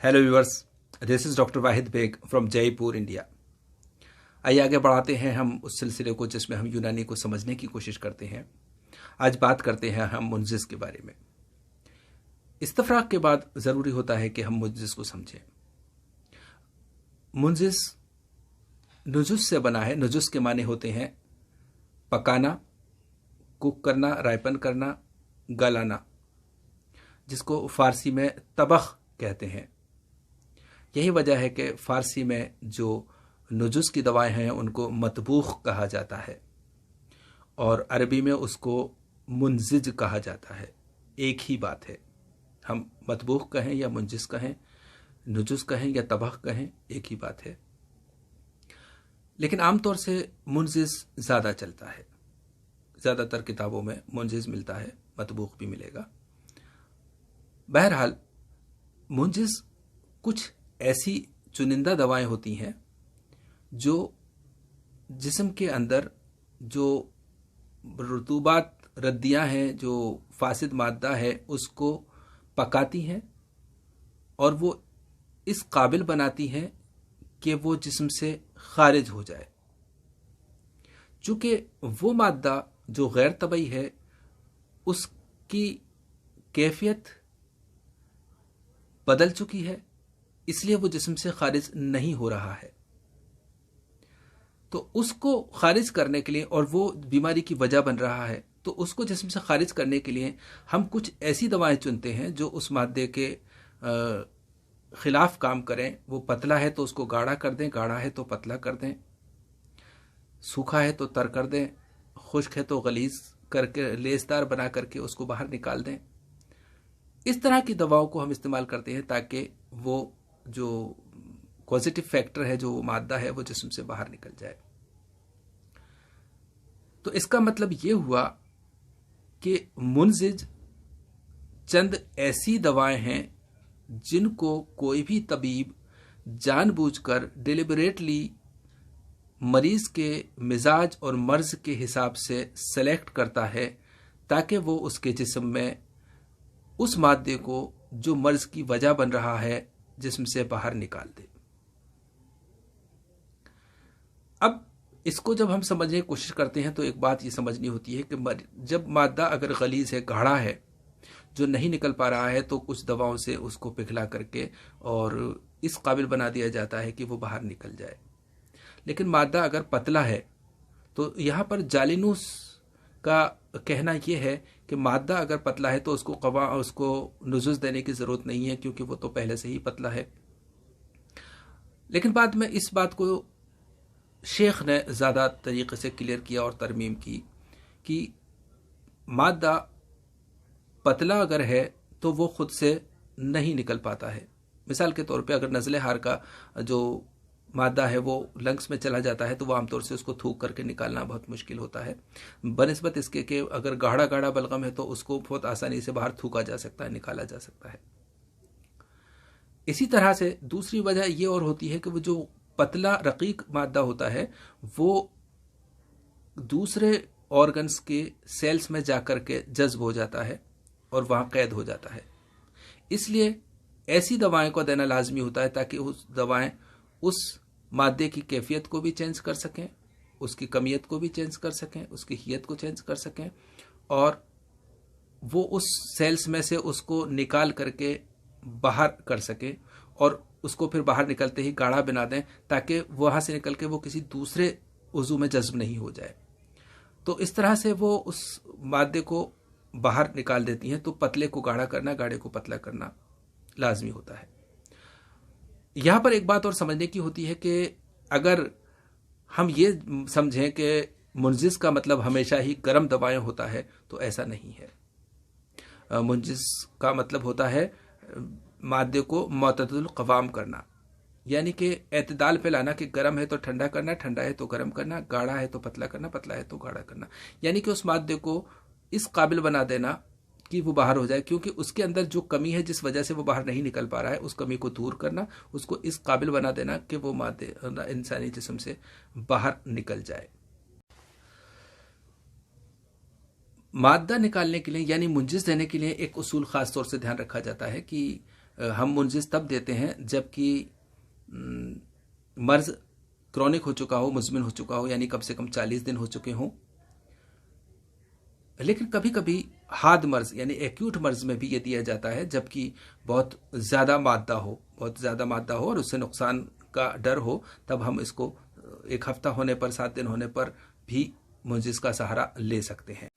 Hello viewers, this is doctor Wahid Baig from Jaipur India. आइए आगे बढ़ाते हैं हम उस सिलसिले को जिसमें हम यूनानी को समझने की कोशिश करते हैं। आज बात करते हैं हम मुंजिस के बारे में। इस्तफराक के बाद ज़रूरी होता है कि हम मुंजिस को समझें। मुंजिस नुजुस से बना है। नुजुस के माने होते हैं पकाना, कुक करना, रायपन करना, गलाना, जिसको फ़ारसी में तबख कहते हैं। यही वजह है कि फ़ारसी में जो नुजुस की दवाएं हैं उनको मतबूख कहा जाता है और अरबी में उसको मुंजिज कहा जाता है। एक ही बात है, हम मतबूख कहें या मुंजिस कहें, नुजुस कहें या तबख कहें, एक ही बात है। लेकिन आमतौर से मुंजिज ज़्यादा चलता है। ज़्यादातर किताबों में मुंजिज मिलता है, मतबूख भी मिलेगा। बहरहाल मुंजिज कुछ ऐसी चुनिंदा दवाएं होती हैं जो जिस्म के अंदर जो रुतूबात रद्दियाँ हैं, जो फासिद मादा है, उसको पकाती हैं और वो इस काबिल बनाती हैं कि वो जिस्म से खारिज हो जाए। चूँकि वो मादा जो गैर तबई है उसकी कैफियत बदल चुकी है, इसलिए वो जिस्म से खारिज नहीं हो रहा है। तो उसको खारिज करने के लिए, और वो बीमारी की वजह बन रहा है, तो उसको जिस्म से खारिज करने के लिए हम कुछ ऐसी दवाएं चुनते हैं जो उस मादे के खिलाफ काम करें। वो पतला है तो उसको गाढ़ा कर दें, गाढ़ा है तो पतला कर दें, सूखा है तो तर कर दें, खुश्क है तो गलीज करके लेसदार बना करके उसको बाहर निकाल दें। इस तरह की दवाओं को हम इस्तेमाल करते हैं ताकि वो जो पॉजिटिव फैक्टर है, जो मादा है, वो जिस्म से बाहर निकल जाए। तो इसका मतलब ये हुआ कि मुंजिज चंद ऐसी दवाएं हैं जिनको कोई भी तबीब जानबूझकर डिलिबरेटली मरीज के मिजाज और मर्ज के हिसाब से सेलेक्ट करता है ताकि वो उसके जिस्म में उस मादे को जो मर्ज की वजह बन रहा है जिस्म से बाहर निकाल दे। अब इसको जब हम समझने की कोशिश करते हैं तो एक बात ये समझनी होती है कि जब मादा अगर गलीज है, गाढ़ा है, जो नहीं निकल पा रहा है, तो कुछ दवाओं से उसको पिघला करके और इस काबिल बना दिया जाता है कि वो बाहर निकल जाए। लेकिन मादा अगर पतला है तो यहाँ पर जालिनूस का कहना यह है कि मादा अगर पतला है तो उसको नुजुस देने की ज़रूरत नहीं है, क्योंकि वो तो पहले से ही पतला है। लेकिन बाद में इस बात को शेख ने ज़्यादा तरीक़े से क्लियर किया और तरमीम की कि मादा पतला अगर है तो वो खुद से नहीं निकल पाता है। मिसाल के तौर पे अगर नज़ले हार का जो मादा है वो लंग्स में चला जाता है तो वो आमतौर से उसको थूक करके निकालना बहुत मुश्किल होता है, बनिस्बत इसके कि अगर गाढ़ा गाढ़ा बलगम है तो उसको बहुत आसानी से बाहर थूका जा सकता है, निकाला जा सकता है। इसी तरह से दूसरी वजह ये और होती है कि वो जो पतला रकीक मादा होता है वो दूसरे ऑर्गन्स के सेल्स में जाकर के जज्ब हो जाता है और वहाँ कैद हो जाता है। इसलिए ऐसी दवाएं को देना लाजमी होता है ताकि उस दवाएं उस मादे की कैफियत को भी चेंज कर सकें, उसकी कमियत को भी चेंज कर सकें, उसकी हियत को चेंज कर सकें और वो उस सेल्स में से उसको निकाल करके बाहर कर सकें और उसको फिर बाहर निकलते ही गाढ़ा बना दें ताकि वहाँ से निकल के वो किसी दूसरे उज़ू में जज्ब नहीं हो जाए। तो इस तरह से वो उस मादे को बाहर निकाल देती हैं। तो पतले को गाढ़ा करना, गाढ़े को पतला करना लाजमी होता है। यहाँ पर एक बात और समझने की होती है कि अगर हम ये समझें कि मुंजिस का मतलब हमेशा ही गर्म दवाएं होता है तो ऐसा नहीं है। मुंजिस का मतलब होता है मादे को मुतदल क़वाम करना, यानी कि एतदाल पे लाना कि गर्म है तो ठंडा करना, ठंडा है तो गर्म करना, गाढ़ा है तो पतला करना, पतला है तो गाढ़ा करना, यानी कि उस मादे को इस काबिल बना देना कि वो बाहर हो जाए, क्योंकि उसके अंदर जो कमी है जिस वजह से वो बाहर नहीं निकल पा रहा है उस कमी को दूर करना, उसको इस काबिल बना देना कि वो मादे इंसानी जिस्म से बाहर निकल जाए। मादा निकालने के लिए यानी मुंजिस देने के लिए एक उसूल ख़ास तौर से ध्यान रखा जाता है कि हम मुंजिस तब देते हैं जबकि मर्ज क्रॉनिक हो चुका हो, मुजमिन हो चुका हो, यानी कम से कम 40 दिन हो चुके हों। लेकिन कभी कभी हाद मर्ज यानी एक्यूट मर्ज में भी ये दिया जाता है जबकि बहुत ज़्यादा मादा हो और उससे नुकसान का डर हो, तब हम इसको 1 हफ्ता होने पर, 7 दिन होने पर भी मुंजिस का सहारा ले सकते हैं।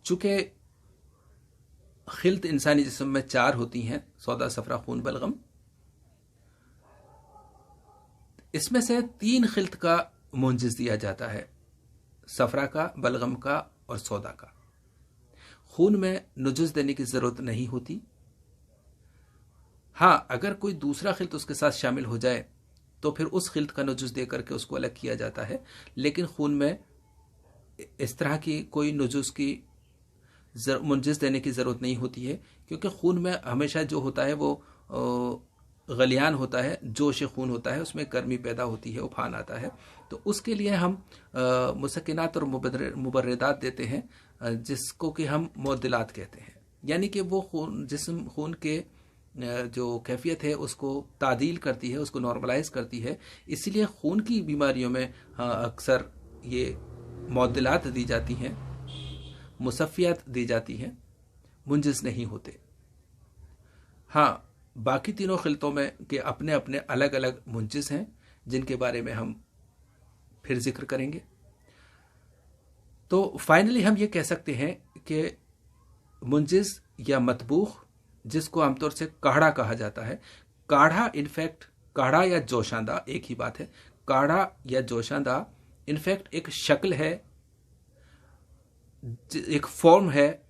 चूंकि खिल्त इंसानी जिस्म में 4 होती हैं, सौदा, सफरा, खून, बलगम, इसमें से 3 खिल्त का मुंजिस दिया जाता है, सफरा का, बलगम का और सौदा का। खून में नुजुस देने की जरूरत नहीं होती। हाँ, अगर कोई दूसरा खिल्त उसके साथ शामिल हो जाए तो फिर उस खिल्त का नुजुस दे करके उसको अलग किया जाता है, लेकिन खून में इस तरह की कोई नुजुस की मुंजिस देने की ज़रूरत नहीं होती है, क्योंकि खून में हमेशा जो होता है वो गलियान होता है, जोश खून होता है, उसमें गर्मी पैदा होती है, उफान आता है। तो उसके लिए हम मुसक्किनात और मुबर्रिदात देते हैं, जिसको कि हम मुअद्दिलात कहते हैं, यानी कि वो खून के जो कैफियत है उसको तादील करती है, उसको नॉर्मलाइज करती है। इसलिए खून की बीमारियों में अक्सर ये मुअद्दिलात दी जाती हैं, मुसफ़ियात दी जाती हैं, मुंजिस नहीं होते। हाँ, बाकी तीनों खिलतों में के अपने अपने अलग अलग मुंजिस हैं, जिनके बारे में हम फिर जिक्र करेंगे। तो फाइनली हम ये कह सकते हैं कि मुंजिस या मतबूख, जिसको आमतौर से काढ़ा कहा जाता है, काढ़ा इनफैक्ट, काढ़ा या जोशांदा एक ही बात है। काढ़ा या जोशांदा इनफैक्ट एक शक्ल है, एक फॉर्म है,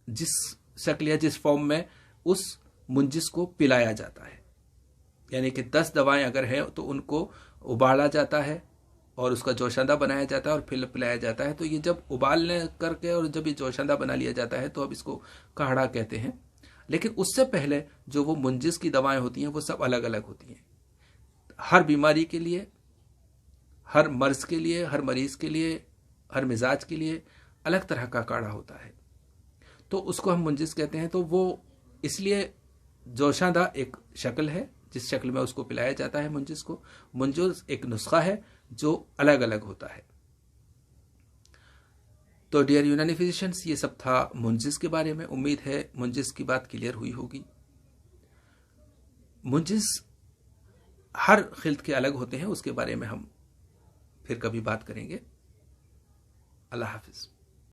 जिस शक्ल या जिस फॉर्म में उस मुंजिस को पिलाया जाता है। यानी कि 10 दवाएं अगर हैं तो उनको उबाला जाता है और उसका जोशांदा बनाया जाता है और फिर पिलाया जाता है। तो ये जब उबालने करके और जब ये जोशांदा बना लिया जाता है तो अब इसको काढ़ा कहते हैं। लेकिन उससे पहले जो वो मुंजिस की दवाएं होती हैं वो सब अलग अलग होती हैं। हर बीमारी के लिए, हर मर्ज के लिए, हर मरीज के लिए, हर मिजाज के लिए अलग तरह का काढ़ा होता है, तो उसको हम मुंजिस कहते हैं। तो वो इसलिए जोशांदा एक शक्ल है जिस शक्ल में उसको पिलाया जाता है मुंजिस को। मुंजिस एक नुस्खा है जो अलग अलग होता है। तो डियर यूनानी फिजिशियंस, ये सब था मुंजिस के बारे में। उम्मीद है मुंजिस की बात क्लियर हुई होगी। मुंजिस हर खिल्त के अलग होते हैं, उसके बारे में हम फिर कभी बात करेंगे। अल्लाह हाफिज।